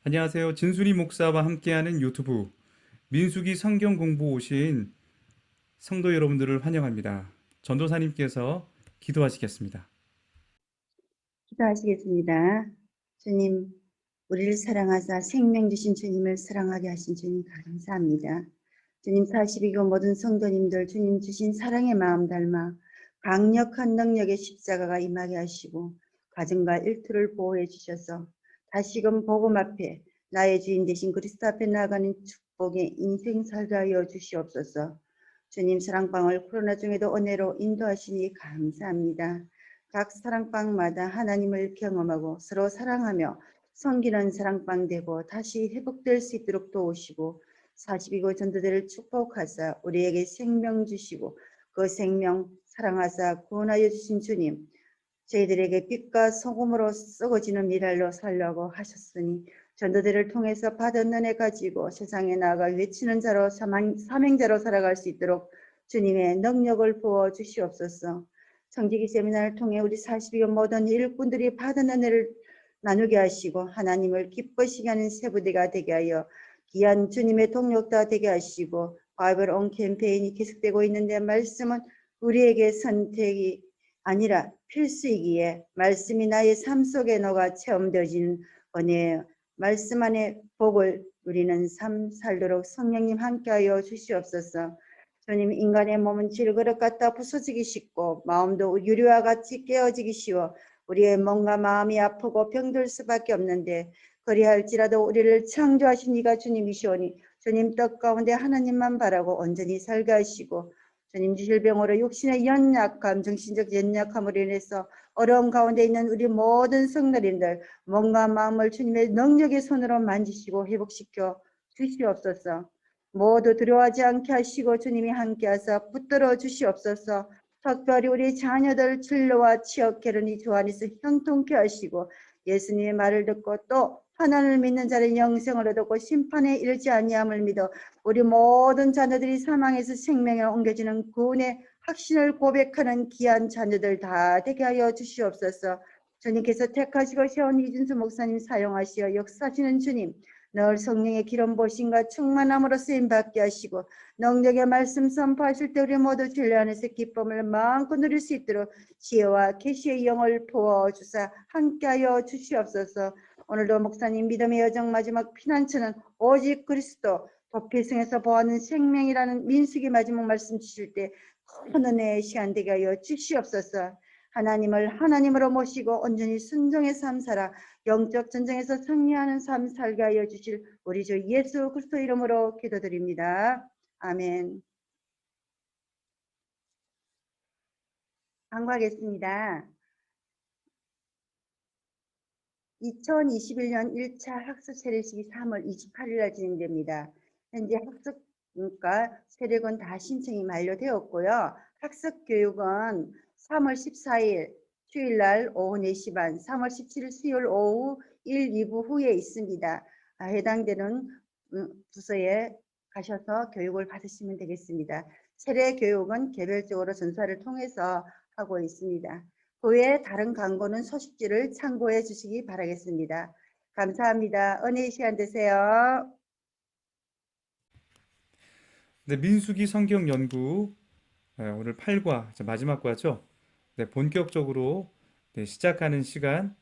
안녕하세요. 진수리 목사와 함께하는 유튜브 민수기 성경 공부 오신 성도 여러분들을 환영합니다. 전도사님께서 기도하시겠습니다. 기도하시겠습니다. 주님, 우리를 사랑하사 생명 주신 주님을 사랑하게 하신 주님 감사합니다. 주님 42교 모든 성도님들 주님 주신 사랑의 마음 닮아 강력한 능력의 십자가가 임하게 하시고 가정과 일터를 보호해 주셔서 다시금 복음 앞에 나의 주인 되신 그리스도 앞에 나아가는 축복의 인생 살게 하여 주시옵소서. 주님 사랑방을 코로나 중에도 은혜로 인도하시니 감사합니다. 각 사랑방마다 하나님을 경험하고 서로 사랑하며 섬기는 사랑방 되고 다시 회복될 수 있도록 도우시고 42고 전도대를 축복하사 우리에게 생명 주시고 그 생명 사랑하사 구원하여 주신 주님, 저희들에게 빛과 소금으로 썩어지는 미랄로 살려고 하셨으니 전도대를 통해서 받은 은혜 가지고 세상에 나아가 외치는 자로 사명자로 살아갈 수 있도록 주님의 능력을 부어 주시옵소서. 청지기 세미나를 통해 우리 42개 모든 일꾼들이 받은 은혜를 나누게 하시고 하나님을 기쁘시게 하는 세부대가 되게 하여 귀한 주님의 동력다 되게 하시고 바이블 온 캠페인이 계속되고 있는데 말씀은 우리에게 선택이 아니라 필수이기에 말씀이 나의 삶 속에 녹아 체험되어지는 은혜예요. 말씀 안에 복을 누리는 삶 살도록 성령님 함께하여 주시옵소서. 주님, 인간의 몸은 질그릇 같아 부서지기 쉽고 마음도 유리와 같이 깨어지기 쉬워 우리의 몸과 마음이 아프고 병들 수밖에 없는데 그리할지라도 우리를 창조하신 이가 주님이시오니 주님 뜻 가운데 하나님만 바라고 온전히 살게 하시고 주님 주실 병으로 육신의 연약함, 정신적 연약함으로 인해서 어려움 가운데 있는 우리 모든 성도님들 몸과 마음을 주님의 능력의 손으로 만지시고 회복시켜 주시옵소서. 모두 두려워하지 않게 하시고 주님이 함께하사 붙들어 주시옵소서. 특별히 우리 자녀들 진로와 취업, 결혼이 주 안에서 형통케 하시고 예수님의 말을 듣고 또 하나님을 믿는 자를 영생을 얻고 심판에 이르지 아니함을 믿어 우리 모든 자녀들이 사망에서 생명에 옮겨지는 구원의 확신을 고백하는 귀한 자녀들 다 되게 하여 주시옵소서. 주님께서 택하시고 세운 이준수 목사님 사용하시어 역사하시는 주님, 늘 성령의 기름 보신과 충만함으로 쓰임받게 하시고 능력의 말씀 선포하실 때 우리 모두 진리 안에서 기쁨을 마음껏 누릴 수 있도록 지혜와 계시의 영을 부어주사 함께하여 주시옵소서. 오늘도 목사님 믿음의 여정 마지막 피난처는 오직 그리스도 도피성에서 보아하는 생명이라는 민수기 마지막 말씀 주실 때 큰 은혜의 시간 되게 하여 주시옵소서. 하나님을 하나님으로 모시고 온전히 순종의 삶 살아 영적 전쟁에서 승리하는 삶 살게 하여 주실 우리 주 예수 그리스도 이름으로 기도드립니다. 아멘. 강구하겠습니다. 2021년 1차 학습 세례식이 3월 28일 날 진행됩니다. 현재 학습과 세례건 다 신청이 만료되었고요. 학습 교육은 3월 14일 주일날 오후 4시 반, 3월 17일 수요일 오후 1, 2부 후에 있습니다. 해당되는 부서에 가셔서 교육을 받으시면 되겠습니다. 세례 교육은 개별적으로 전사를 통해서 하고 있습니다. 그 외에 다른 광고는 소식지를 참고해 주시기 바라겠습니다. 감사합니다. 은혜의 시간 되세요. 네, 민수기 성경 연구 오늘 8과 마지막 과죠. 네, 본격적으로 시작하는 시간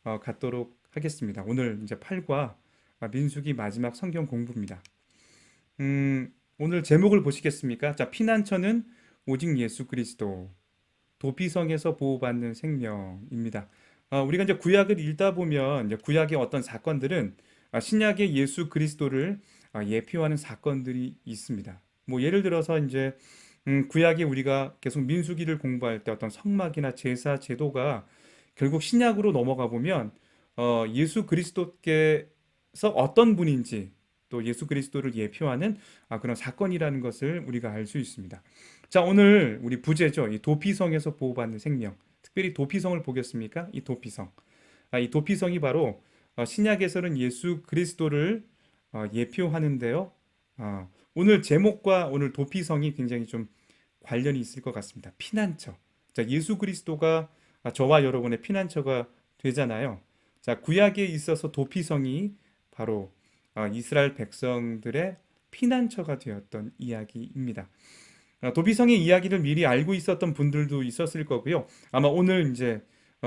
갖도록 하겠습니다. 오늘 이제 8과 민수기 마지막 성경 공부입니다. 오늘 제목을 보시겠습니까? 자, 피난처는 오직 예수 그리스도. 도피성에서 보호받는 생명입니다. 우리가 이제 구약을 읽다 보면 이제 구약의 어떤 사건들은 신약의 예수 그리스도를 예표하는 사건들이 있습니다. 뭐 예를 들어서 이제 구약에 우리가 계속 민수기를 공부할 때 어떤 성막이나 제사 제도가 결국 신약으로 넘어가 보면 예수 그리스도께서 어떤 분인지 또 예수 그리스도를 예표하는 그런 사건이라는 것을 우리가 알 수 있습니다. 자, 오늘 우리 부제죠. 이 도피성에서 보호받는 생명. 특별히 도피성을 보겠습니까? 이 도피성. 이 도피성이 바로 신약에서는 예수 그리스도를 예표하는데요. 오늘 제목과 오늘 도피성이 굉장히 좀 관련이 있을 것 같습니다. 피난처. 자, 예수 그리스도가 저와 여러분의 피난처가 되잖아요. 자, 구약에 있어서 도피성이 바로 이스라엘 백성들의 피난처가 되었던 이야기입니다. 도피성의 이야기를 미리 알고 있었던 분들도 있었을 거고요. 아마 오늘 이제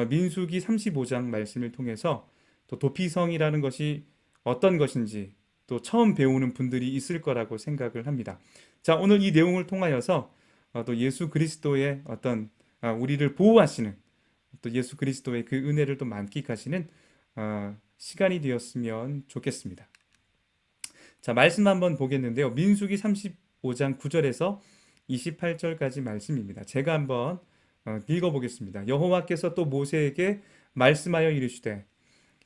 민수기 35장 말씀을 통해서 또 도피성이라는 것이 어떤 것인지 또 처음 배우는 분들이 있을 거라고 생각을 합니다. 자, 오늘 이 내용을 통하여서 또 예수 그리스도의 어떤 우리를 보호하시는 또 예수 그리스도의 그 은혜를 또 만끽하시는 시간이 되었으면 좋겠습니다. 자, 말씀 한번 보겠는데요. 민수기 35장 9절에서 28절까지 말씀입니다. 제가 한번 읽어보겠습니다. 여호와께서 또 모세에게 말씀하여 이르시되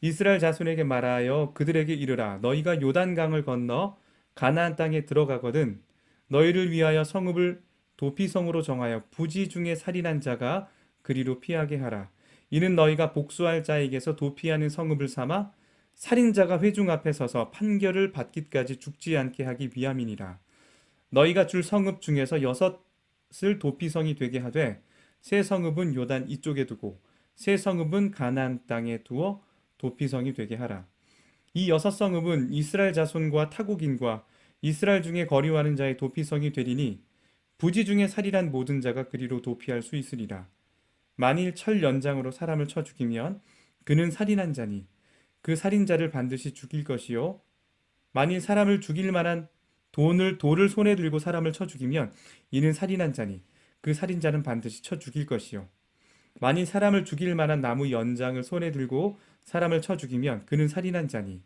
이스라엘 자손에게 말하여 그들에게 이르라 너희가 요단강을 건너 가나안 땅에 들어가거든 너희를 위하여 성읍을 도피성으로 정하여 부지 중에 살인한 자가 그리로 피하게 하라. 이는 너희가 복수할 자에게서 도피하는 성읍을 삼아 살인자가 회중 앞에 서서 판결을 받기까지 죽지 않게 하기 위함이니라. 너희가 줄 성읍 중에서 6을 도피성이 되게 하되 세 성읍은 요단 이쪽에 두고 세 성읍은 가나안 땅에 두어 도피성이 되게 하라. 이 6성읍은 이스라엘 자손과 타국인과 이스라엘 중에 거류하는 자의 도피성이 되리니 부지 중에 살인한 모든 자가 그리로 도피할 수 있으리라. 만일 철 연장으로 사람을 쳐 죽이면 그는 살인한 자니 그 살인자를 반드시 죽일 것이요 만일 사람을 죽일 만한 돌을 손에 들고 사람을 쳐 죽이면 이는 살인한 자니 그 살인자는 반드시 쳐 죽일 것이요 만일 사람을 죽일 만한 나무 연장을 손에 들고 사람을 쳐 죽이면 그는 살인한 자니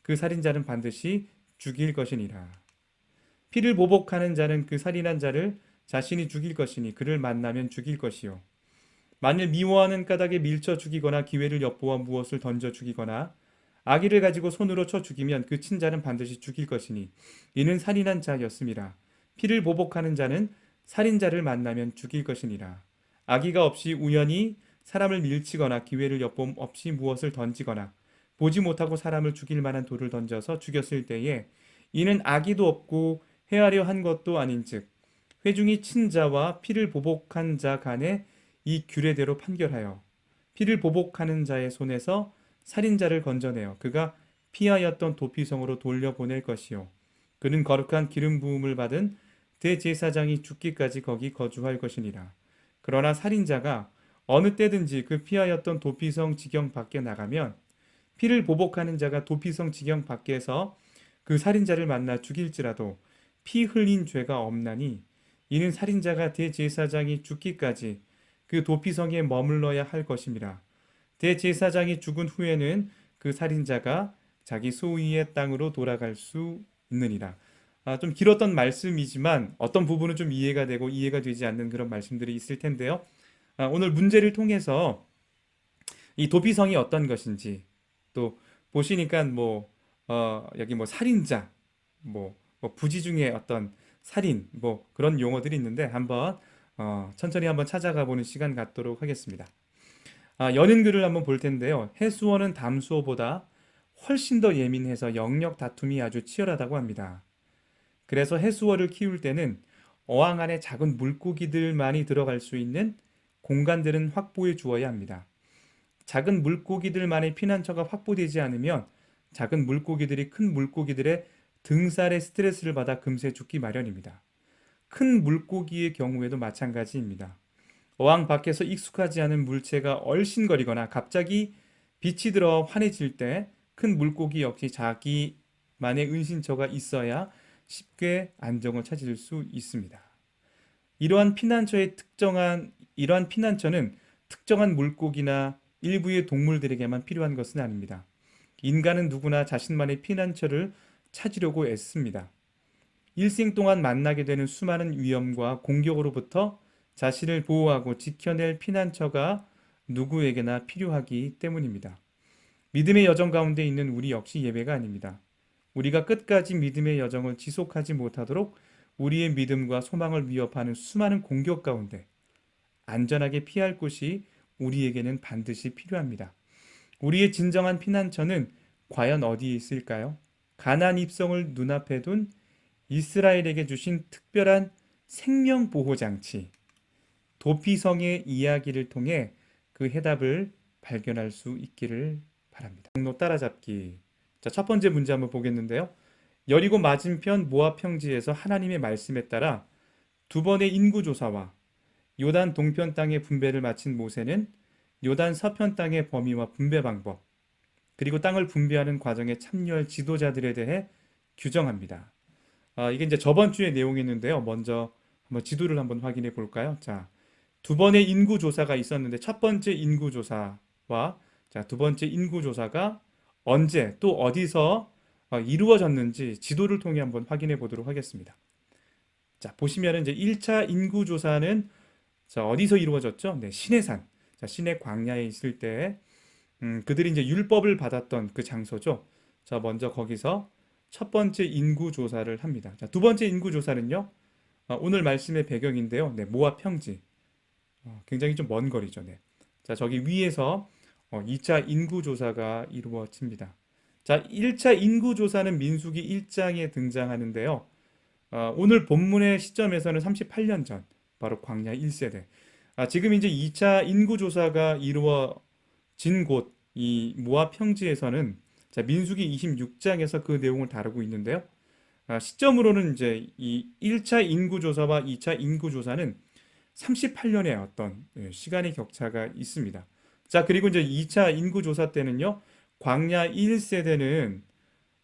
그 살인자는 반드시 죽일 것이니라. 피를 보복하는 자는 그 살인한 자를 자신이 죽일 것이니 그를 만나면 죽일 것이요 만일 미워하는 까닭에 밀쳐 죽이거나 기회를 엿보아 무엇을 던져 죽이거나 아기를 가지고 손으로 쳐 죽이면 그 친자는 반드시 죽일 것이니 이는 살인한 자였음이라. 피를 보복하는 자는 살인자를 만나면 죽일 것이니라. 아기가 없이 우연히 사람을 밀치거나 기회를 엿봄 없이 무엇을 던지거나 보지 못하고 사람을 죽일 만한 돌을 던져서 죽였을 때에 이는 아기도 없고 해하려 한 것도 아닌즉 회중이 친자와 피를 보복한 자 간에 이 규례대로 판결하여 피를 보복하는 자의 손에서 살인자를 건져내어 그가 피하였던 도피성으로 돌려보낼 것이요 그는 거룩한 기름 부음을 받은 대제사장이 죽기까지 거기 거주할 것이니라. 그러나 살인자가 어느 때든지 그 피하였던 도피성 지경 밖에 나가면 피를 보복하는 자가 도피성 지경 밖에서 그 살인자를 만나 죽일지라도 피 흘린 죄가 없나니 이는 살인자가 대제사장이 죽기까지 그 도피성에 머물러야 할 것임이라. 대제사장이 죽은 후에는 그 살인자가 자기 소유의 땅으로 돌아갈 수 있느니라. 좀 길었던 말씀이지만 어떤 부분은 좀 이해가 되고 이해가 되지 않는 그런 말씀들이 있을 텐데요. 오늘 문제를 통해서 이 도피성이 어떤 것인지 또 보시니까 여기 살인자 부지 중에 어떤 살인 그런 용어들이 있는데 한번 천천히 한번 찾아가 보는 시간 갖도록 하겠습니다. 연인 글을 한번 볼 텐데요. 해수어는 담수어보다 훨씬 더 예민해서 영역 다툼이 아주 치열하다고 합니다. 그래서 해수어를 키울 때는 어항 안에 작은 물고기들만이 들어갈 수 있는 공간들은 확보해 주어야 합니다. 작은 물고기들만의 피난처가 확보되지 않으면 작은 물고기들이 큰 물고기들의 등살에 스트레스를 받아 금세 죽기 마련입니다. 큰 물고기의 경우에도 마찬가지입니다. 어항 밖에서 익숙하지 않은 물체가 얼씬거리거나 갑자기 빛이 들어 환해질 때 큰 물고기 역시 자기만의 은신처가 있어야 쉽게 안정을 찾을 수 있습니다. 이러한 피난처는 특정한 물고기나 일부의 동물들에게만 필요한 것은 아닙니다. 인간은 누구나 자신만의 피난처를 찾으려고 애씁니다. 일생 동안 만나게 되는 수많은 위험과 공격으로부터 자신을 보호하고 지켜낼 피난처가 누구에게나 필요하기 때문입니다. 믿음의 여정 가운데 있는 우리 역시 예외가 아닙니다. 우리가 끝까지 믿음의 여정을 지속하지 못하도록 우리의 믿음과 소망을 위협하는 수많은 공격 가운데 안전하게 피할 곳이 우리에게는 반드시 필요합니다. 우리의 진정한 피난처는 과연 어디에 있을까요? 가나안 입성을 눈앞에 둔 이스라엘에게 주신 특별한 생명보호장치, 도피성의 이야기를 통해 그 해답을 발견할 수 있기를 바랍니다. 경로 따라잡기. 자, 첫 번째 문제 한번 보겠는데요. 여리고 맞은편 모압 평지에서 하나님의 말씀에 따라 두 번의 인구 조사와 요단 동편 땅의 분배를 마친 모세는 요단 서편 땅의 범위와 분배 방법, 그리고 땅을 분배하는 과정에 참여할 지도자들에 대해 규정합니다. 이게 이제 저번 주에 내용이었는데요. 먼저 한번 지도를 한번 확인해 볼까요? 자, 두 번의 인구 조사가 있었는데 첫 번째 인구 조사와 자, 두 번째 인구 조사가 언제 또 어디서 이루어졌는지 지도를 통해 한번 확인해 보도록 하겠습니다. 자, 보시면은 이제 1차 인구 조사는 자, 어디서 이루어졌죠? 네, 시내산. 자, 시내 광야에 있을 때 그들이 이제 율법을 받았던 그 장소죠. 자, 먼저 거기서 첫 번째 인구 조사를 합니다. 자, 두 번째 인구 조사는요. 오늘 말씀의 배경인데요. 네, 모압 평지. 굉장히 좀 먼 거리죠. 네. 자, 저기 위에서 2차 인구 조사가 이루어집니다. 자, 1차 인구 조사는 민수기 1장에 등장하는데요. 오늘 본문의 시점에서는 38년 전, 바로 광야 1세대. 지금 이제 2차 인구 조사가 이루어진 곳, 이 모압 평지에서는 자, 민수기 26장에서 그 내용을 다루고 있는데요. 시점으로는 이제 이 1차 인구 조사와 2차 인구 조사는 38년의 어떤 시간의 격차가 있습니다. 자, 그리고 이제 2차 인구 조사 때는요. 광야 1세대는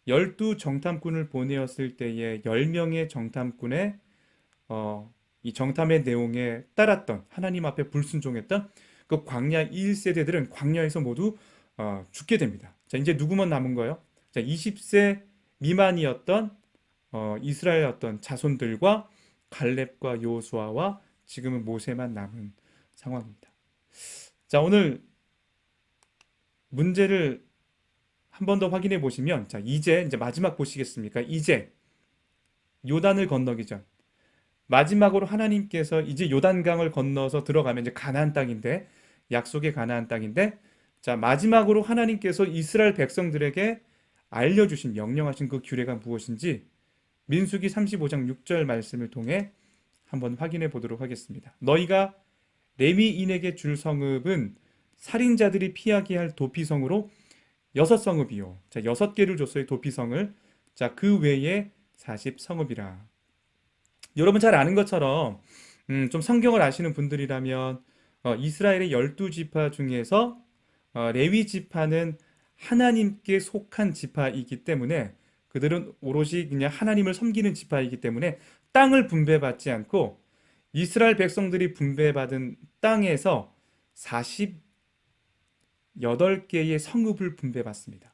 12 정탐꾼을 보내었을 때에 10명의 정탐꾼의 이 정탐의 내용에 따랐던 하나님 앞에 불순종했던 그 광야 1세대들은 광야에서 모두 죽게 됩니다. 자, 이제 누구만 남은 거예요? 자, 20세 미만이었던 이스라엘 어떤 자손들과 갈렙과 요수아와 지금은 모세만 남은 상황입니다. 자, 오늘 문제를 한 번 더 확인해 보시면 자, 이제 마지막 보시겠습니까? 이제 요단을 건너기 전 마지막으로 하나님께서 이제 요단강을 건너서 들어가면 이제 가나안 땅인데 약속의 가나안 땅인데 자, 마지막으로 하나님께서 이스라엘 백성들에게 알려주신 명령하신 그 규례가 무엇인지 민수기 35장 6절 말씀을 통해 한번 확인해 보도록 하겠습니다. 너희가 레위인에게 줄 성읍은 살인자들이 피하게 할 도피성으로 6성읍이요. 자, 6개를 줬어요. 도피성을. 자, 그 외에 40성읍이라. 여러분 잘 아는 것처럼 좀 성경을 아시는 분들이라면 이스라엘의 12지파 중에서 레위 지파는 하나님께 속한 지파이기 때문에 그들은 오롯이 그냥 하나님을 섬기는 지파이기 때문에 땅을 분배받지 않고 이스라엘 백성들이 분배받은 땅에서 48개의 성읍을 분배받습니다.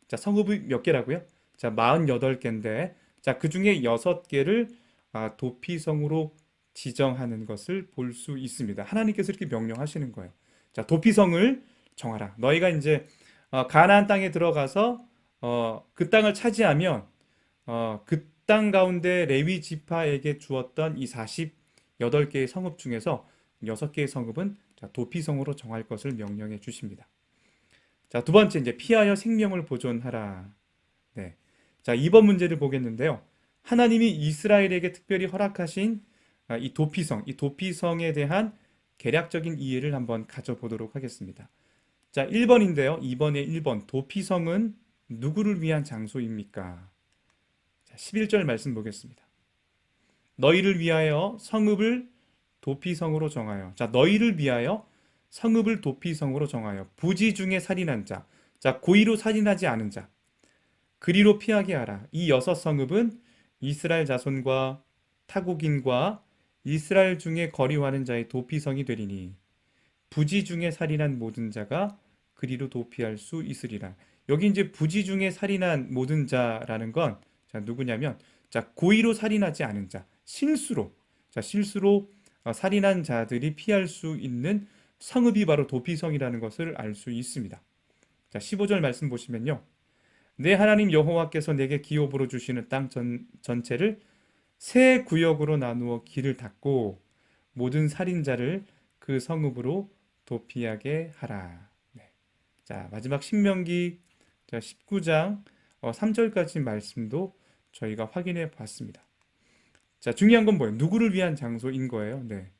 자, 성읍이 몇 개라고요? 자, 48개인데 자, 그 중에 6개를 도피성으로 지정하는 것을 볼 수 있습니다. 하나님께서 이렇게 명령하시는 거예요. 자, 도피성을 정하라. 너희가 이제 가나안 땅에 들어가서 그 땅을 차지하면 그 땅 가운데 레위 지파에게 주었던 이 48개의 성읍 중에서 6개의 성읍은 자, 도피성으로 정할 것을 명령해 주십니다. 자, 두 번째 이제 피하여 생명을 보존하라. 네. 자, 2번 문제를 보겠는데요. 하나님이 이스라엘에게 특별히 허락하신 이 도피성에 대한 개략적인 이해를 한번 가져보도록 하겠습니다. 자, 1번인데요. 2번의 1번. 도피성은 누구를 위한 장소입니까? 자, 11절 말씀 보겠습니다. 너희를 위하여 성읍을 도피성으로 정하여. 자, 너희를 위하여 성읍을 도피성으로 정하여. 부지 중에 살인한 자. 자, 고의로 살인하지 않은 자. 그리로 피하게 하라. 이 6성읍은 이스라엘 자손과 타국인과 이스라엘 중에 거류하는 자의 도피성이 되리니 부지 중에 살인한 모든 자가 그리로 도피할 수 있으리라. 여기 이제 부지 중에 살인한 모든 자라는 건 자, 누구냐면 자, 고의로 살인하지 않은 자, 실수로 살인한 자들이 피할 수 있는 성읍이 바로 도피성이라는 것을 알 수 있습니다. 자, 15절 말씀 보시면요. 내 하나님 여호와께서 내게 기업으로 주시는 땅 전체를 세 구역으로 나누어 길을 닫고 모든 살인자를 그 성읍으로 도피하게 하라. 네. 자, 마지막 신명기 19장 3절까지 말씀도 저희가 확인해 봤습니다. 자, 중요한 건 뭐예요? 누구를 위한 장소인 거예요? 네.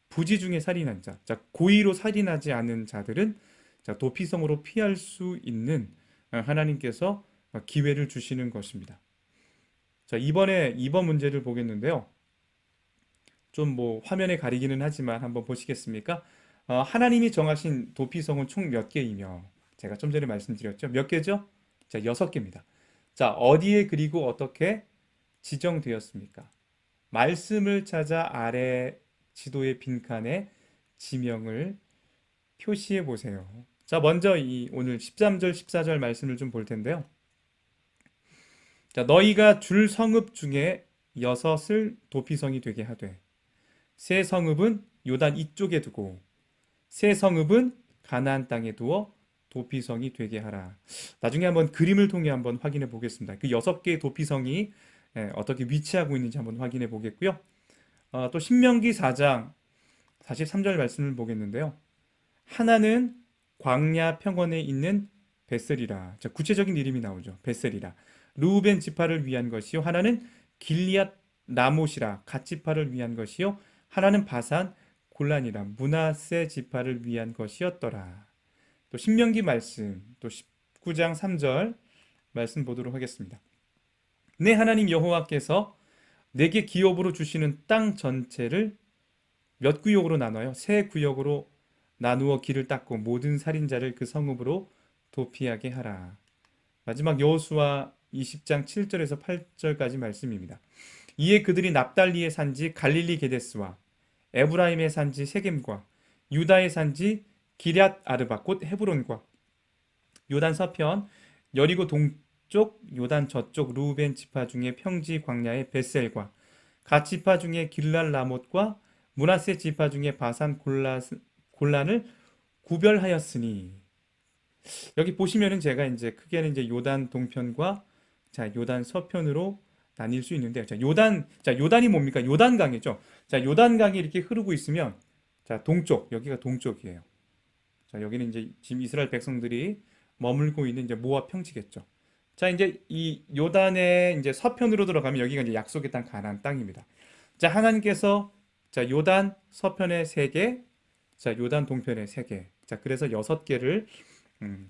부지 중에 살인한 자. 자, 고의로 살인하지 않은 자들은 자, 도피성으로 피할 수 있는 하나님께서 기회를 주시는 것입니다. 자, 이번에 2번 문제를 보겠는데요. 좀 뭐 화면에 가리기는 하지만 한번 보시겠습니까? 하나님이 정하신 도피성은 총 몇 개이며 제가 좀 전에 말씀드렸죠. 몇 개죠? 자, 6개입니다. 자, 어디에 그리고 어떻게 지정되었습니까? 말씀을 찾아 아래 지도의 빈칸에 지명을 표시해 보세요. 자, 먼저 이 오늘 13절, 14절 말씀을 좀 볼 텐데요. 자, 너희가 줄 성읍 중에 6을 도피성이 되게 하되 세 성읍은 요단 이쪽에 두고 세 성읍은 가나안 땅에 두어 도피성이 되게 하라. 나중에 한번 그림을 통해 한번 확인해 보겠습니다. 그 6개의 도피성이 어떻게 위치하고 있는지 한번 확인해 보겠고요. 또 신명기 4장 43절 말씀을 보겠는데요. 하나는 광야 평원에 있는 베셀이라. 자, 구체적인 이름이 나오죠. 베셀이라. 르우벤 지파를 위한 것이요. 하나는 길리앗 라못이라. 갓 지파를 위한 것이요. 하나는 바산 골란이라. 므낫세 지파를 위한 것이었더라. 또 신명기 말씀, 또 19장 3절 말씀 보도록 하겠습니다. 내 하나님 여호와께서 내게 기업으로 주시는 땅 전체를 몇 구역으로 나눠요? 세 구역으로 나누어 길을 닦고 모든 살인자를 그 성읍으로 도피하게 하라. 마지막 여호수아 20장 7절에서 8절까지 말씀입니다. 이에 그들이 납달리의 산지 갈릴리 게데스와 에브라임의 산지 세겜과 유다의 산지 기럇 아르바 곧 헤브론과 요단 서편 여리고 동쪽 요단 저쪽 루벤 지파 중에 평지 광야의 베셀과 갓 지파 중에 길랄 라못과 므낫세 지파 중에 바산 골란을 구별하였으니 여기 보시면은 제가 이제 크게는 이제 요단 동편과 자 요단 서편으로 나뉠 수 있는데요. 자 요단이 뭡니까? 요단강이죠. 자 요단강이 이렇게 흐르고 있으면 자 동쪽 여기가 동쪽이에요. 자 여기는 이제 지금 이스라엘 백성들이 머물고 있는 이제 모압 평지겠죠. 자 이제 이 요단의 이제 서편으로 들어가면 여기가 이제 약속의 땅 가나안 땅입니다. 자 하나님께서 자 요단 서편의 3개, 자 요단 동편의 3개. 자 그래서 6개를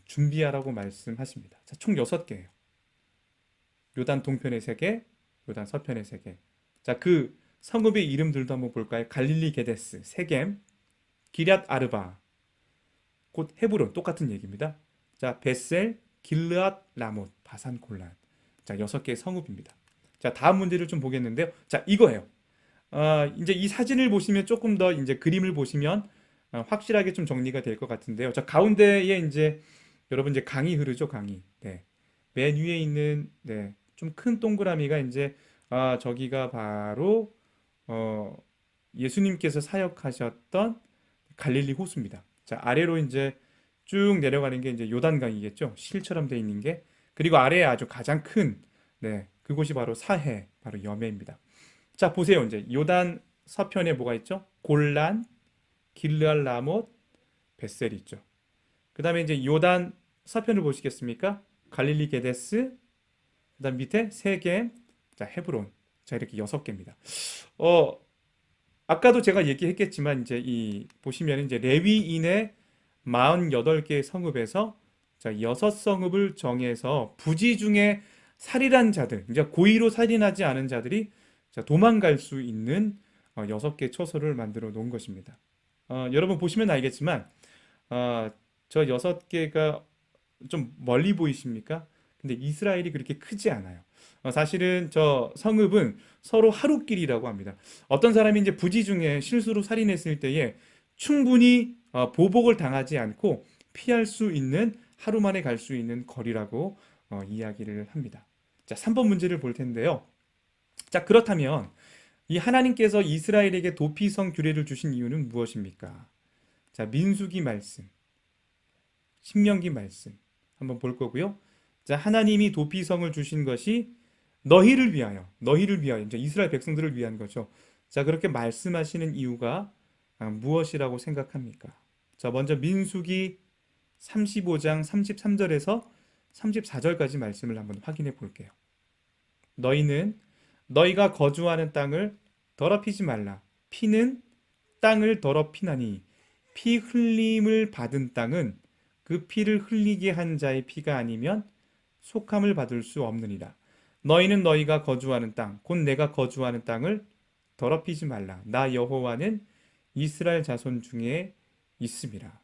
준비하라고 말씀하십니다. 자 총 6개예요. 요단 동편의 3개, 요단 서편의 3개. 자 그 성읍의 이름들도 한번 볼까요? 갈릴리 게데스, 세겜, 기럇 아르바, 곧 헤브론 똑같은 얘기입니다. 자 베셀, 길르앗 라못, 바산 골란. 자 6개의 성읍입니다. 자 다음 문제를 좀 보겠는데요. 자 이거예요. 이제 이 사진을 보시면 조금 더 이제 그림을 보시면 확실하게 좀 정리가 될 것 같은데요. 자, 가운데에 이제 여러분 이제 강이 흐르죠, 강이. 네. 맨 위에 있는 네, 좀 큰 동그라미가 이제 저기가 바로 어, 예수님께서 사역하셨던 갈릴리 호수입니다. 자, 아래로 이제 쭉 내려가는 게 이제 요단강이겠죠. 실처럼 돼 있는 게. 그리고 아래에 아주 가장 큰 네, 그곳이 바로 사해, 바로 여매입니다. 자, 보세요. 이제 요단 서편에 뭐가 있죠? 골란, 길르알 라못, 베셀이 있죠. 그다음에 이제 요단 서편을 보시겠습니까? 갈릴리 게데스, 그다음 밑에 세겜, 자, 헤브론. 자, 이렇게 6개입니다. 아까도 제가 얘기했겠지만 이제 이 보시면 이제 레위인의 48개의 성읍에서 자, 6성읍을 정해서 부지 중에 살인한 자들, 이제 고의로 살인하지 않은 자들이 자, 도망갈 수 있는 6개 처소를 만들어 놓은 것입니다. 여러분 보시면 알겠지만 저 6개가 좀 멀리 보이십니까? 근데 이스라엘이 그렇게 크지 않아요. 사실은 저 성읍은 서로 하루길이라고 합니다. 어떤 사람이 이제 부지 중에 실수로 살인했을 때에 충분히 보복을 당하지 않고 피할 수 있는 하루 만에 갈 수 있는 거리라고 이야기를 합니다. 자, 3번 문제를 볼 텐데요. 자, 그렇다면 이 하나님께서 이스라엘에게 도피성 규례를 주신 이유는 무엇입니까? 자, 민수기 말씀, 신명기 말씀 한번 볼 거고요. 자, 하나님이 도피성을 주신 것이 너희를 위하여, 이제 이스라엘 백성들을 위한 거죠. 자, 그렇게 말씀하시는 이유가 무엇이라고 생각합니까? 자, 먼저 민수기 35장 33절에서 34절까지 말씀을 한번 확인해 볼게요. 너희는 너희가 거주하는 땅을 더럽히지 말라. 피는 땅을 더럽히나니 피 흘림을 받은 땅은 그 피를 흘리게 한 자의 피가 아니면 속함을 받을 수 없느니라. 너희는 너희가 거주하는 땅, 곧 내가 거주하는 땅을 더럽히지 말라. 나 여호와는 이스라엘 자손 중에 있음이라.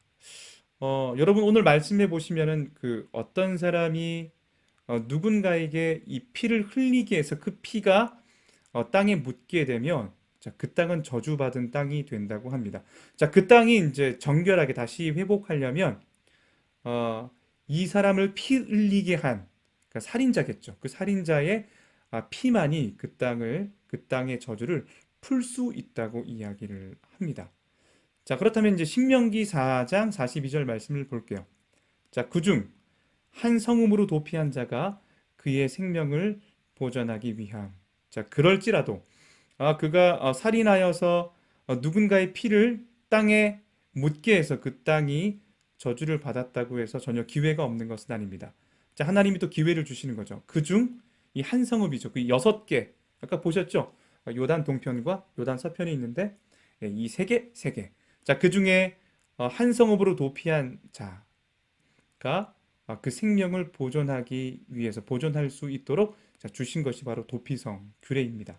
여러분 오늘 말씀해 보시면은 그 어떤 사람이 누군가에게 이 피를 흘리게 해서 그 피가 땅에 묻게 되면 자, 그 땅은 저주받은 땅이 된다고 합니다. 자, 그 땅이 이제 정결하게 다시 회복하려면 이 사람을 피 흘리게 한 그러니까 살인자겠죠. 그 살인자의 피만이 그 땅의 저주를 풀 수 있다고 이야기를 합니다. 자, 그렇다면 이제 신명기 4장 42절 말씀을 볼게요. 자, 그중 한 성읍으로 도피한 자가 그의 생명을 보전하기 위함. 자, 그럴지라도 그가 살인하여서 누군가의 피를 땅에 묻게 해서 그 땅이 저주를 받았다고 해서 전혀 기회가 없는 것은 아닙니다. 자, 하나님이 또 기회를 주시는 거죠. 그중 이 한 성읍이죠. 그 6개. 아까 보셨죠? 요단 동편과 요단 서편이 있는데 이 세 개. 자, 그중에 한 성읍으로 도피한 자가 그 생명을 보존하기 위해서 보존할 수 있도록 주신 것이 바로 도피성 규례입니다.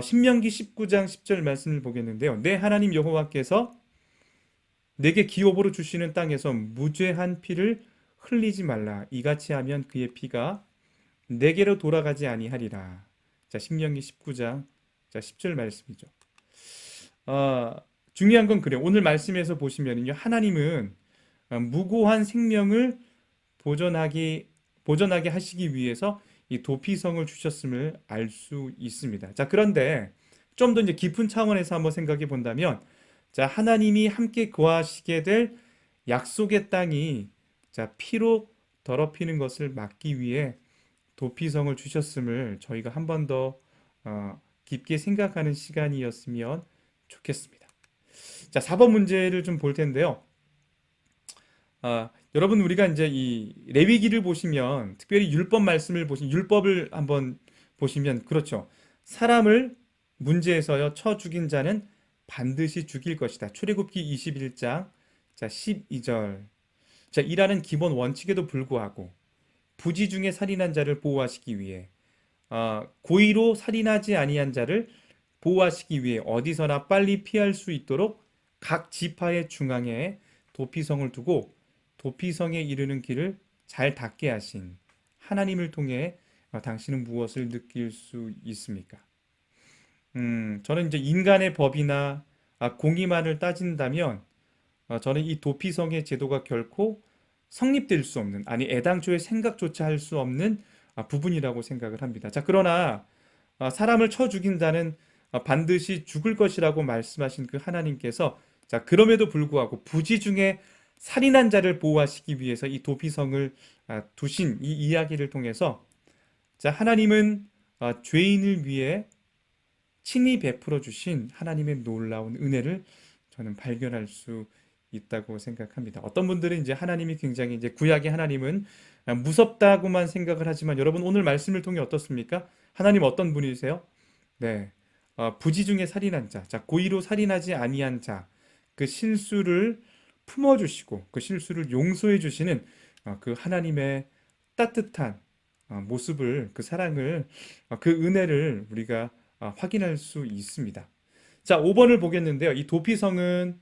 신명기 19장 10절 말씀을 보겠는데요. 내 하나님 여호와께서 내게 기업으로 주시는 땅에서 무죄한 피를 흘리지 말라. 이같이 하면 그의 피가 내게로 돌아가지 아니하리라. 자, 신명기 19장 10절 말씀이죠. 중요한 건 그래요. 오늘 말씀에서 보시면요. 하나님은 무고한 생명을 보존하게 하시기 위해서 이 도피성을 주셨음을 알 수 있습니다. 자, 그런데 좀 더 이제 깊은 차원에서 한번 생각해 본다면, 자, 하나님이 함께 거하시게 될 약속의 땅이 자, 피로 더럽히는 것을 막기 위해 도피성을 주셨음을 저희가 한 번 더 깊게 생각하는 시간이었으면 좋겠습니다. 자, 4번 문제를 좀 볼 텐데요. 여러분 우리가 이제 이 레위기를 보시면 특별히 율법 말씀을 보시면 율법을 한번 보시면 그렇죠. 사람을 문제에서요 쳐 죽인 자는 반드시 죽일 것이다. 출애굽기 21장 자 12절. 자, 이라는 기본 원칙에도 불구하고 부지 중에 살인한 자를 보호하시기 위해 고의로 살인하지 아니한 자를 보호하시기 위해 어디서나 빨리 피할 수 있도록 각 지파의 중앙에 도피성을 두고 도피성에 이르는 길을 잘 닦게 하신 하나님을 통해 당신은 무엇을 느낄 수 있습니까? 저는 이제 인간의 법이나 공의만을 따진다면 저는 이 도피성의 제도가 결코 성립될 수 없는, 아니 애당초에 생각조차 할 수 없는 부분이라고 생각을 합니다. 자, 그러나 사람을 쳐 죽인다는 반드시 죽을 것이라고 말씀하신 그 하나님께서 자, 그럼에도 불구하고 부지 중에 살인한 자를 보호하시기 위해서 이 도피성을 두신 이 이야기를 통해서 자, 하나님은 죄인을 위해 친히 베풀어 주신 하나님의 놀라운 은혜를 저는 발견할 수 있다고 생각합니다. 어떤 분들은 이제 하나님이 굉장히 이제 구약의 하나님은 무섭다고만 생각을 하지만 여러분 오늘 말씀을 통해 어떻습니까? 하나님 어떤 분이세요? 네, 부지 중에 살인한 자, 자 고의로 살인하지 아니한 자, 그 실수를 품어주시고 그 실수를 용서해 주시는 그 하나님의 따뜻한 모습을, 그 사랑을, 그 은혜를 우리가 확인할 수 있습니다. 자, 5번을 보겠는데요. 이 도피성은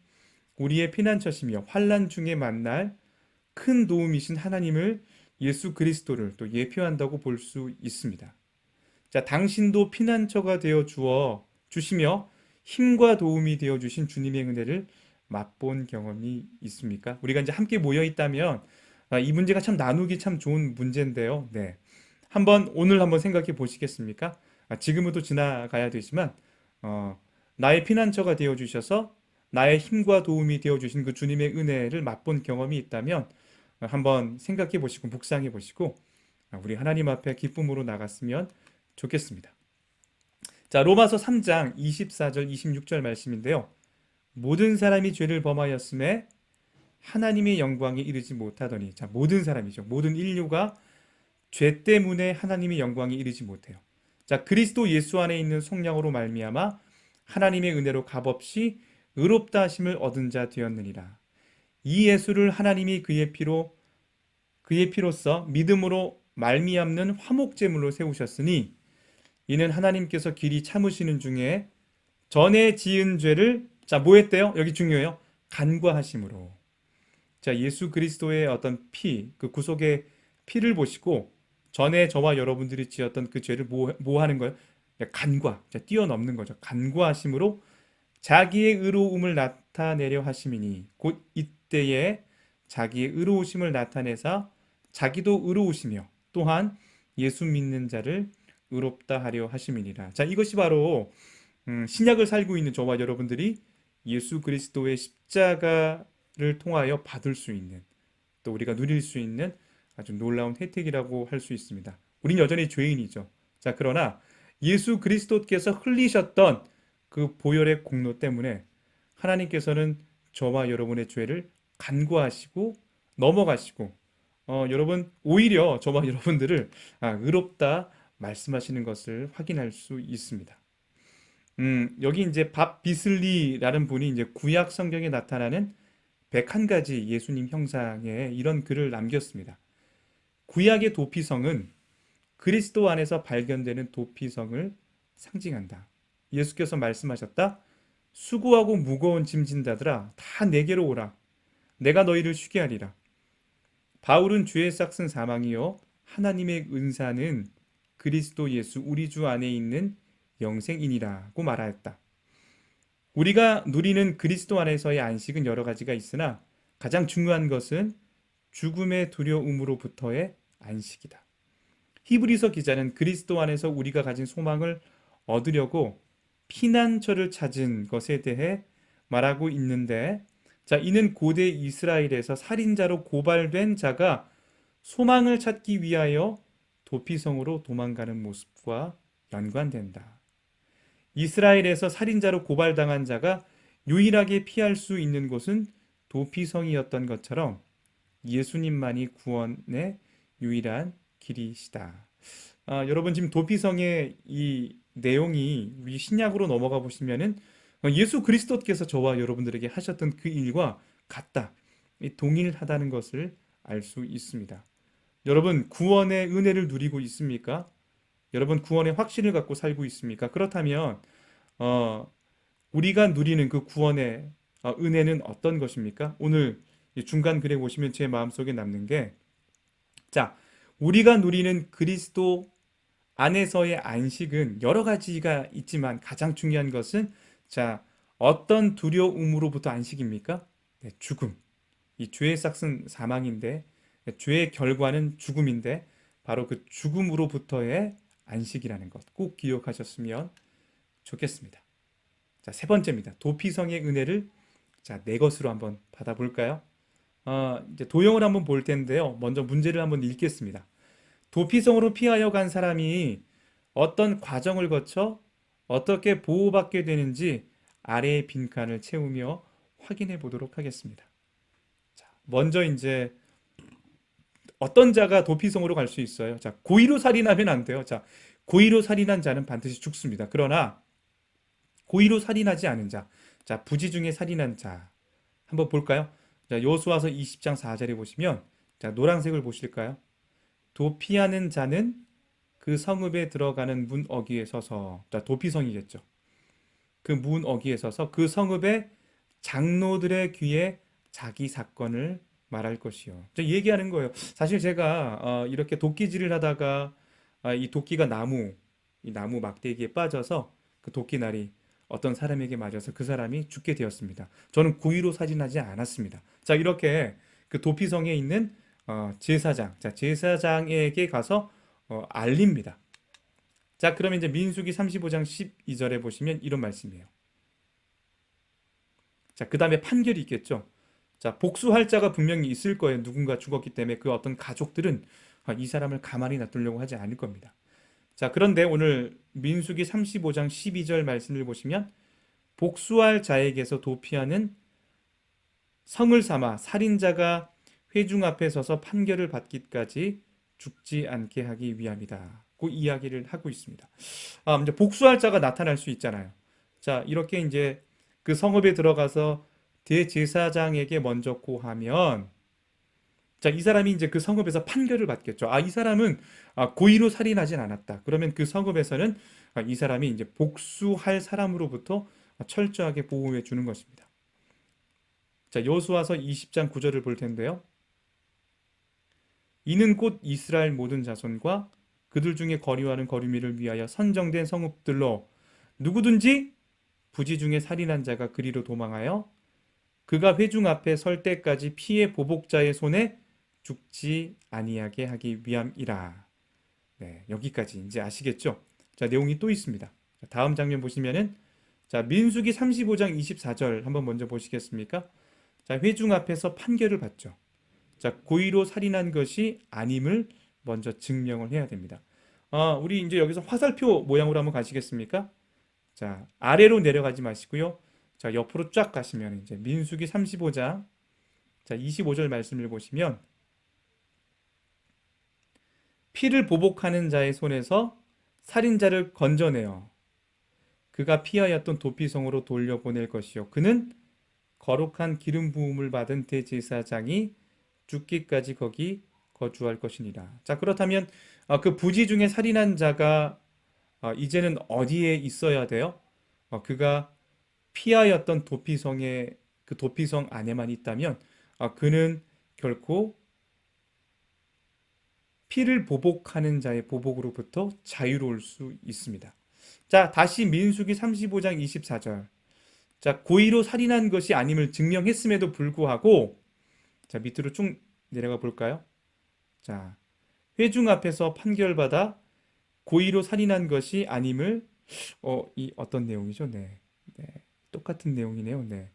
우리의 피난처시며 환난 중에 만날 큰 도움이신 하나님을 예수 그리스도를 또 예표한다고 볼 수 있습니다. 자, 당신도 피난처가 되어 주시며 힘과 도움이 되어 주신 주님의 은혜를 맛본 경험이 있습니까? 우리가 이제 함께 모여 있다면 이 문제가 참 나누기 참 좋은 문제인데요. 네. 오늘 한번 생각해 보시겠습니까? 지금은 지나가야 되지만 나의 피난처가 되어 주셔서 나의 힘과 도움이 되어 주신 그 주님의 은혜를 맛본 경험이 있다면 한번 생각해 보시고 묵상해 보시고 우리 하나님 앞에 기쁨으로 나갔으면 좋겠습니다. 자, 로마서 3장 24절 26절 말씀인데요. 모든 사람이 죄를 범하였음에 하나님의 영광에 이르지 못하더니, 자, 모든 사람이죠. 모든 인류가 죄 때문에 하나님의 영광에 이르지 못해요. 자, 그리스도 예수 안에 있는 속량으로 말미암아 하나님의 은혜로 값없이 의롭다 하심을 얻은 자 되었느니라. 이 예수를 하나님이 그의 피로 그의 피로써 믿음으로 말미암는 화목제물로 세우셨으니 이는 하나님께서 길이 참으시는 중에 전에 지은 죄를 뭐 했대요? 여기 중요해요. 간과하심으로. 자, 예수 그리스도의 어떤 피, 그 구속의 피를 보시고 전에 저와 여러분들이 지었던 그 죄를 뭐 하는 거예요? 간과, 자, 뛰어넘는 거죠. 간과하심으로 자기의 의로움을 나타내려 하심이니 곧 이때에 자기의 의로우심을 나타내사 자기도 의로우시며 또한 예수 믿는 자를 의롭다 하려 하심이니라. 자, 이것이 바로 신약을 살고 있는 저와 여러분들이 예수 그리스도의 십자가를 통하여 받을 수 있는, 또 우리가 누릴 수 있는 아주 놀라운 혜택이라고 할 수 있습니다. 우린 여전히 죄인이죠. 자, 그러나 예수 그리스도께서 흘리셨던 그 보혈의 공로 때문에 하나님께서는 저와 여러분의 죄를 간구하시고 넘어가시고, 여러분 오히려 저와 여러분들을 의롭다 말씀하시는 것을 확인할 수 있습니다. 여기 이제 밥 비슬리라는 분이 이제 구약 성경에 나타나는 101가지 예수님 형상에 이런 글을 남겼습니다. 구약의 도피성은 그리스도 안에서 발견되는 도피성을 상징한다. 예수께서 말씀하셨다. 수고하고 무거운 짐진 자들아 다 내게로 오라. 내가 너희를 쉬게 하리라. 바울은 죄의 싹슨 사망이요 하나님의 은사는 그리스도 예수 우리 주 안에 있는 영생이니라고 말하였다. 우리가 누리는 그리스도 안에서의 안식은 여러 가지가 있으나 가장 중요한 것은 죽음의 두려움으로부터의 안식이다. 히브리서 기자는 그리스도 안에서 우리가 가진 소망을 얻으려고 피난처를 찾은 것에 대해 말하고 있는데, 자, 이는 고대 이스라엘에서 살인자로 고발된 자가 소망을 찾기 위하여 도피성으로 도망가는 모습과 연관된다. 이스라엘에서 살인자로 고발당한 자가 유일하게 피할 수 있는 곳은 도피성이었던 것처럼 예수님만이 구원의 유일한 길이시다. 여러분 지금 도피성의 이 내용이 우리 신약으로 넘어가 보시면은 예수 그리스도께서 저와 여러분들에게 하셨던 그 일과 같다, 동일하다는 것을 알 수 있습니다. 여러분 구원의 은혜를 누리고 있습니까? 여러분 구원의 확신을 갖고 살고 있습니까? 그렇다면 우리가 누리는 그 구원의 은혜는 어떤 것입니까? 오늘 중간 글에 보시면 제 마음속에 남는 게, 자, 우리가 누리는 그리스도 안에서의 안식은 여러 가지가 있지만 가장 중요한 것은, 자, 어떤 두려움으로부터 안식입니까? 네, 죽음. 이 죄의 싹은 사망인데, 죄의 결과는 죽음인데, 바로 그 죽음으로부터의 안식이라는 것 꼭 기억하셨으면 좋겠습니다. 자, 세 번째입니다. 도피성의 은혜를 내 것으로 한번 받아볼까요? 이제 도형을 한번 볼 텐데요. 먼저 문제를 한번 읽겠습니다. 도피성으로 피하여 간 사람이 어떤 과정을 거쳐 어떻게 보호받게 되는지 아래의 빈칸을 채우며 확인해 보도록 하겠습니다. 자, 먼저 이제 어떤 자가 도피성으로 갈 수 있어요? 자, 고의로 살인하면 안 돼요. 자, 고의로 살인한 자는 반드시 죽습니다. 그러나 고의로 살인하지 않은 자, 자, 부지 중에 살인한 자 한번 볼까요? 자, 여호수아서 20장 4절에 보시면, 자, 노란색을 보실까요? 도피하는 자는 그 성읍에 들어가는 문 어귀에 서서, 자, 도피성이겠죠. 그 문 어귀에 서서 그 성읍의 장로들의 귀에 자기 사건을 말할 것이요. 저 얘기하는 거예요. 사실 제가 이렇게 도끼질을 하다가 이 도끼가 이 나무 막대기에 빠져서 그 도끼날이 어떤 사람에게 맞아서 그 사람이 죽게 되었습니다. 저는 고의로 살인하지 않았습니다. 자, 이렇게 그 도피성에 있는 제사장, 자, 제사장에게 가서 알립니다. 자, 그러면 이제 민수기 35장 12절에 보시면 이런 말씀이에요. 자, 그 다음에 판결이 있겠죠. 자, 복수할 자가 분명히 있을 거예요. 누군가 죽었기 때문에 그 어떤 가족들은 이 사람을 가만히 놔두려고 하지 않을 겁니다. 자, 그런데 오늘 민수기 35장 12절 말씀을 보시면, 복수할 자에게서 도피하는 성을 삼아 살인자가 회중 앞에 서서 판결을 받기까지 죽지 않게 하기 위함이다. 그 이야기를 하고 있습니다. 이제 복수할 자가 나타날 수 있잖아요. 자, 이렇게 이제 그 성읍에 들어가서 대제사장에게 먼저 고하면 자, 이 사람이 이제 그 성읍에서 판결을 받겠죠. 이 사람은 고의로 살인하진 않았다. 그러면 그 성읍에서는 이 사람이 이제 복수할 사람으로부터 철저하게 보호해 주는 것입니다. 자, 여호수아서 20장 9절을 볼 텐데요. 이는 곧 이스라엘 모든 자손과 그들 중에 거류하는 거류민을 위하여 선정된 성읍들로 누구든지 부지 중에 살인한 자가 그리로 도망하여 그가 회중 앞에 설 때까지 피해 보복자의 손에 죽지 아니하게 하기 위함이라. 네, 여기까지 이제 아시겠죠? 자, 내용이 또 있습니다. 자, 다음 장면 보시면은 자, 민수기 35장 24절 한번 먼저 보시겠습니까? 자, 회중 앞에서 판결을 받죠. 자, 고의로 살인한 것이 아님을 먼저 증명을 해야 됩니다. 우리 이제 여기서 화살표 모양으로 한번 가시겠습니까? 자, 아래로 내려가지 마시고요. 자, 옆으로 쫙 가시면 이제 민수기 35장 자, 25절 말씀을 보시면 피를 보복하는 자의 손에서 살인자를 건져내어 그가 피하였던 도피성으로 돌려보낼 것이요 그는 거룩한 기름 부음을 받은 대제사장이 죽기까지 거기 거주할 것이니라. 자, 그렇다면 그 부지 중에 살인한 자가 이제는 어디에 있어야 돼요? 그가 피하였던 도피성에 그 도피성 안에만 있다면 그는 결코 피를 보복하는 자의 보복으로부터 자유로울 수 있습니다. 자, 다시 민수기 35장 24절. 자, 고의로 살인한 것이 아님을 증명했음에도 불구하고 자, 밑으로 쭉 내려가 볼까요? 자, 회중 앞에서 판결받아 고의로 살인한 것이 아님을 이 어떤 내용이죠? 네. 네. 똑같은 내용이네요. 네.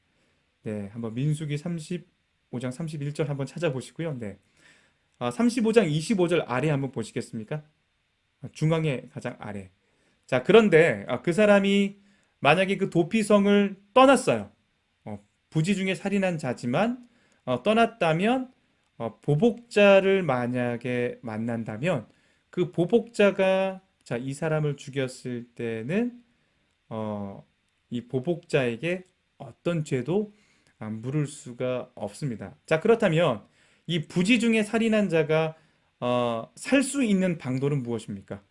네. 한번 민수기 35장 31절 한번 찾아보시고요. 네. 35장 25절 아래 한번 보시겠습니까? 중앙에 가장 아래. 자, 그런데 그 사람이 만약에 그 도피성을 떠났어요. 부지 중에 살인한 자지만 떠났다면 보복자를 만약에 만난다면 그 보복자가 자, 이 사람을 죽였을 때는 이 보복자에게 어떤 죄도 물을 수가 없습니다. 자, 그렇다면 이 부지 중에 살인한 자가 살 수 있는 방도는 무엇입니까?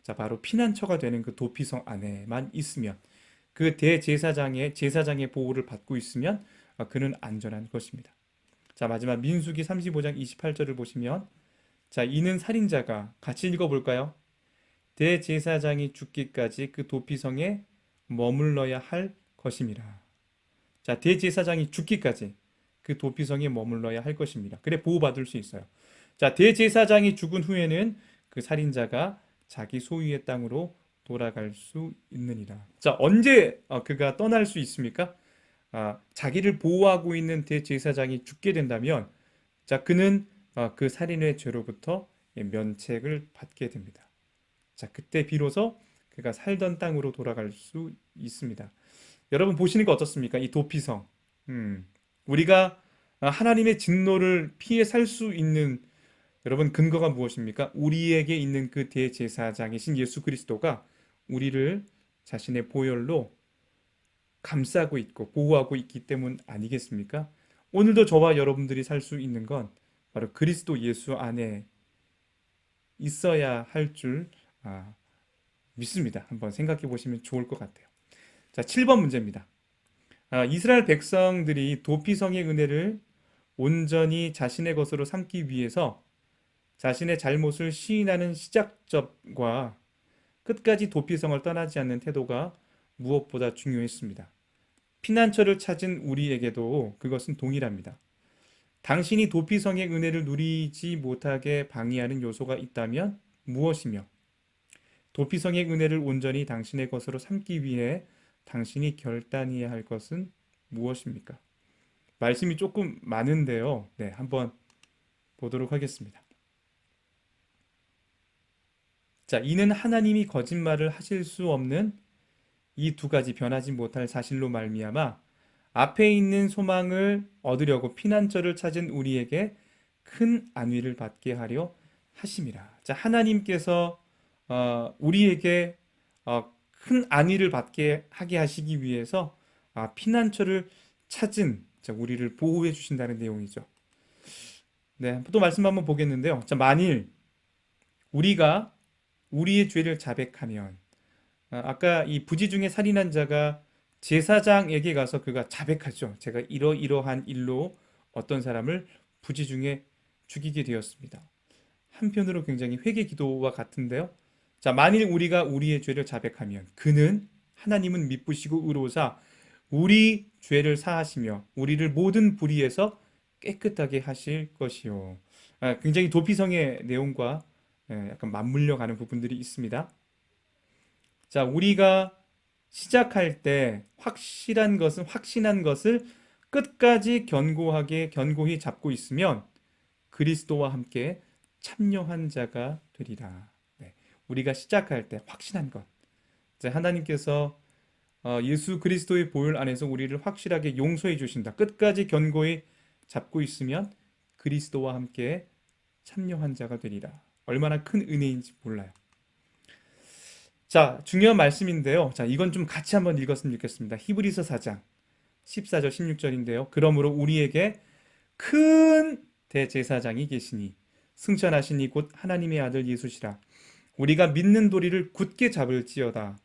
자, 바로 피난처가 되는 그 도피성 안에만 있으면 그 제사장의 보호를 받고 있으면 그는 안전한 것입니다. 자, 마지막 민수기 35장 28절을 보시면 자, 이는 살인자가 같이 읽어볼까요? 대제사장이 죽기까지 그 도피성에 머물러야 할 것임이라. 자, 대제사장이 죽기까지 그 도피성에 머물러야 할 것입니다. 그래 보호받을 수 있어요. 자, 대제사장이 죽은 후에는 그 살인자가 자기 소유의 땅으로 돌아갈 수 있느니라. 자, 언제 그가 떠날 수 있습니까? 자기를 보호하고 있는 대제사장이 죽게 된다면 자, 그는 그 살인의 죄로부터 면책을 받게 됩니다. 자, 그때 비로소 그가 살던 땅으로 돌아갈 수 있습니다. 여러분 보시는 거 어떻습니까? 이 도피성. 우리가 하나님의 진노를 피해 살 수 있는 여러분 근거가 무엇입니까? 우리에게 있는 그 대제사장이신 예수 그리스도가 우리를 자신의 보혈로 감싸고 있고 보호하고 있기 때문 아니겠습니까? 오늘도 저와 여러분들이 살 수 있는 건 바로 그리스도 예수 안에 있어야 할 줄 믿습니다. 한번 생각해 보시면 좋을 것 같아요. 자, 7번 문제입니다. 이스라엘 백성들이 도피성의 은혜를 온전히 자신의 것으로 삼기 위해서 자신의 잘못을 시인하는 시작점과 끝까지 도피성을 떠나지 않는 태도가 무엇보다 중요했습니다. 피난처를 찾은 우리에게도 그것은 동일합니다. 당신이 도피성의 은혜를 누리지 못하게 방해하는 요소가 있다면 무엇이며 도피성의 은혜를 온전히 당신의 것으로 삼기 위해 당신이 결단해야 할 것은 무엇입니까? 말씀이 조금 많은데요. 네, 한번 보도록 하겠습니다. 자, 이는 하나님이 거짓말을 하실 수 없는 이 두 가지 변하지 못할 사실로 말미암아 앞에 있는 소망을 얻으려고 피난처를 찾은 우리에게 큰 안위를 받게 하려 하심이라. 자, 하나님께서 우리에게 큰 안위를 받게 하게 하시기 위해서 피난처를 찾은 자, 우리를 보호해 주신다는 내용이죠. 네, 또 말씀 한번 보겠는데요. 자, 만일 우리가 우리의 죄를 자백하면, 아까 이 부지 중에 살인한 자가 제사장에게 가서 그가 자백하죠. 제가 이러이러한 일로 어떤 사람을 부지 중에 죽이게 되었습니다. 한편으로 굉장히 회개 기도와 같은데요. 자, 만일 우리가 우리의 죄를 자백하면 그는 하나님은 미쁘시고 의로우사 우리 죄를 사하시며 우리를 모든 불의에서 깨끗하게 하실 것이요. 굉장히 도피성의 내용과 약간 맞물려 가는 부분들이 있습니다. 자, 우리가 시작할 때 확신한 것을 끝까지 견고히 잡고 있으면 그리스도와 함께 참여한 자가 되리라. 네, 우리가 시작할 때 확신한 것. 이제 하나님께서 예수 그리스도의 보혈 안에서 우리를 확실하게 용서해 주신다. 끝까지 견고히 잡고 있으면 그리스도와 함께 참여한 자가 되리라. 얼마나 큰 은혜인지 몰라요. 자, 중요한 말씀인데요. 자, 이건 좀 같이 한번 읽었으면 좋겠습니다. 히브리서 4장 14절 16절인데요. 그러므로 우리에게 큰 대제사장이 계시니 승천하시니 곧 하나님의 아들 예수시라. 우리가 믿는 도리를 굳게 잡을지어다.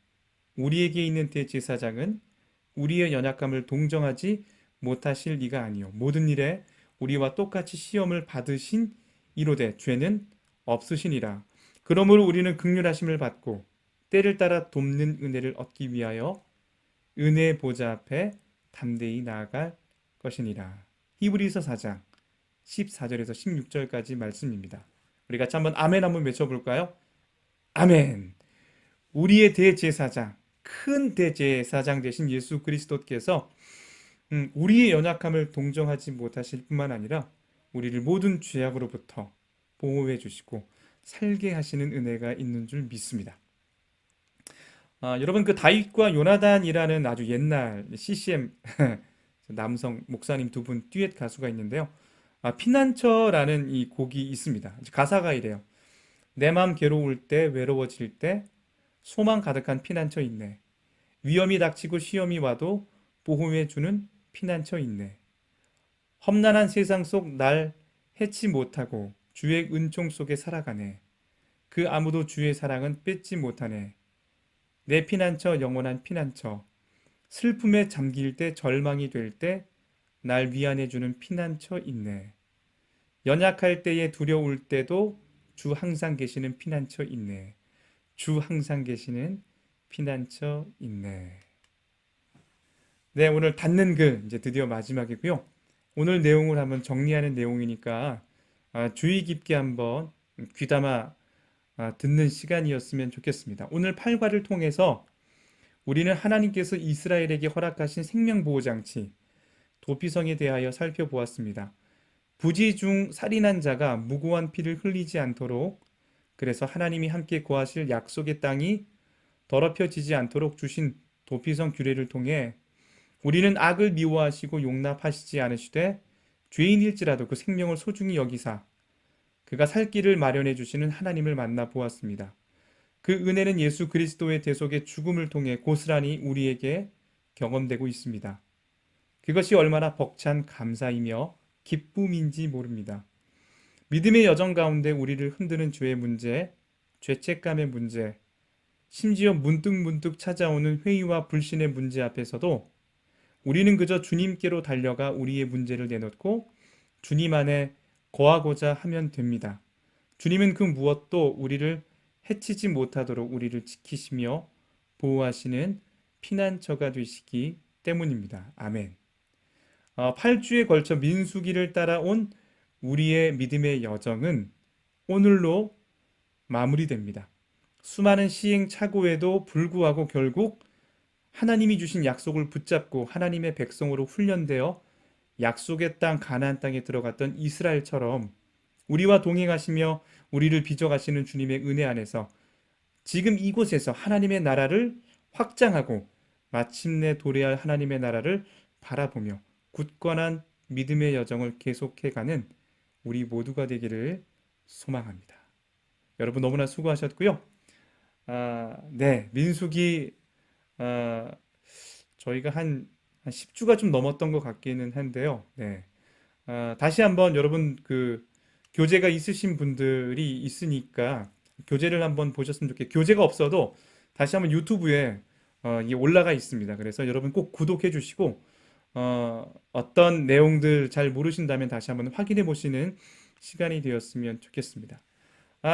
우리에게 있는 대제사장은 우리의 연약함을 동정하지 못하실 리가 아니요 모든 일에 우리와 똑같이 시험을 받으신 이로되 죄는 없으시니라. 그러므로 우리는 긍휼하심을 받고 때를 따라 돕는 은혜를 얻기 위하여 은혜 보좌 앞에 담대히 나아갈 것이니라. 히브리서 4장 14절에서 16절까지 말씀입니다. 우리 같이 한번 외쳐볼까요? 아멘. 우리의 대제사장, 큰 대제사장 되신 예수 그리스도께서 우리의 연약함을 동정하지 못하실 뿐만 아니라 우리를 모든 죄악으로부터 보호해 주시고 살게 하시는 은혜가 있는 줄 믿습니다. 여러분 그 다윗과 요나단이라는 아주 옛날 CCM 남성 목사님 두 분 듀엣 가수가 있는데요. 피난처라는 이 곡이 있습니다. 가사가 이래요. 내 맘 괴로울 때 외로워질 때 소망 가득한 피난처 있네. 위험이 닥치고 시험이 와도 보호해 주는 피난처 있네. 험난한 세상 속 날 해치 못하고 주의 은총 속에 살아가네. 그 아무도 주의 사랑은 뺏지 못하네. 내 피난처 영원한 피난처. 슬픔에 잠길 때 절망이 될 때 날 위안해 주는 피난처 있네. 연약할 때에 두려울 때도 주 항상 계시는 피난처 있네. 주 항상 계시는 피난처 있네. 네, 오늘 닫는 글 이제 드디어 마지막이고요. 오늘 내용을 한번 정리하는 내용이니까 주의 깊게 한번 귀담아 듣는 시간이었으면 좋겠습니다. 오늘 8과를 통해서 우리는 하나님께서 이스라엘에게 허락하신 생명보호장치 도피성에 대하여 살펴보았습니다. 부지 중 살인한 자가 무고한 피를 흘리지 않도록 그래서 하나님이 함께 거하실 약속의 땅이 더럽혀지지 않도록 주신 도피성 규례를 통해 우리는 악을 미워하시고 용납하시지 않으시되 죄인일지라도 그 생명을 소중히 여기사 그가 살 길을 마련해 주시는 하나님을 만나 보았습니다. 그 은혜는 예수 그리스도의 대속의 죽음을 통해 고스란히 우리에게 경험되고 있습니다. 그것이 얼마나 벅찬 감사이며 기쁨인지 모릅니다. 믿음의 여정 가운데 우리를 흔드는 죄의 문제, 죄책감의 문제, 심지어 문득문득 찾아오는 회의와 불신의 문제 앞에서도 우리는 그저 주님께로 달려가 우리의 문제를 내놓고 주님 안에 거하고자 하면 됩니다. 주님은 그 무엇도 우리를 해치지 못하도록 우리를 지키시며 보호하시는 피난처가 되시기 때문입니다. 아멘. 8주에 걸쳐 민수기를 따라온 우리의 믿음의 여정은 오늘로 마무리됩니다. 수많은 시행착오에도 불구하고 결국 하나님이 주신 약속을 붙잡고 하나님의 백성으로 훈련되어 약속의 땅 가나안 땅에 들어갔던 이스라엘처럼 우리와 동행하시며 우리를 빚어가시는 주님의 은혜 안에서 지금 이곳에서 하나님의 나라를 확장하고 마침내 도래할 하나님의 나라를 바라보며 굳건한 믿음의 여정을 계속해가는 우리 모두가 되기를 소망합니다. 여러분 너무나 수고하셨고요. 네, 민수기 저희가 한 10주가 좀 넘었던 것 같기는 한데요. 네, 다시 한번 여러분 교재가 있으신 분들이 있으니까 교재를 한번 보셨으면 좋겠고, 교재가 없어도 다시 한번 유튜브에 이게 올라가 있습니다. 그래서 여러분 꼭 구독해 주시고 어떤 내용들 잘 모르신다면 다시 한번 확인해 보시는 시간이 되었으면 좋겠습니다.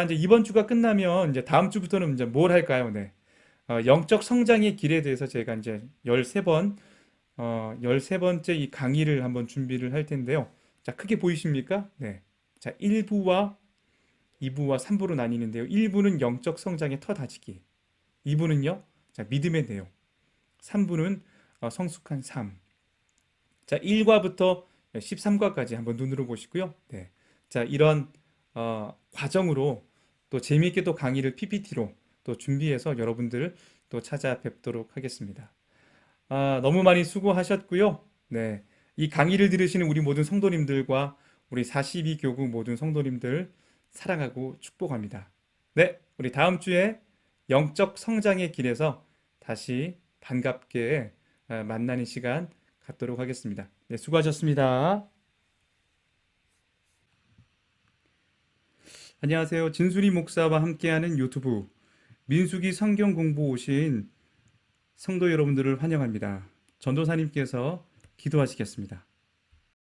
이제 이번 주가 끝나면 이제 다음 주부터는 이제 뭘 할까요? 네. 영적 성장의 길에 대해서 제가 이제 13번, 13번째 이 강의를 한번 준비를 할 텐데요. 자, 크게 보이십니까? 네. 자, 1부와 2부와 3부로 나뉘는데요. 1부는 영적 성장의 터 다지기. 2부는요, 자, 믿음의 내용. 3부는 성숙한 삶. 자, 1과부터 13과까지 한번 눈으로 보시고요. 네. 자, 이런 과정으로 또 재미있게 또 강의를 PPT로 또 준비해서 여러분들 또 찾아뵙도록 하겠습니다. 너무 많이 수고하셨고요. 네. 이 강의를 들으시는 우리 모든 성도님들과 우리 42교구 모든 성도님들 사랑하고 축복합니다. 네. 우리 다음 주에 영적 성장의 길에서 다시 반갑게 만나는 시간 갖도록 하겠습니다. 네, 수고하셨습니다. 안녕하세요. 진수리 목사와 함께하는 유튜브 민수기 성경 공부 오신 성도 여러분들을 환영합니다. 전도사님께서 기도하시겠습니다.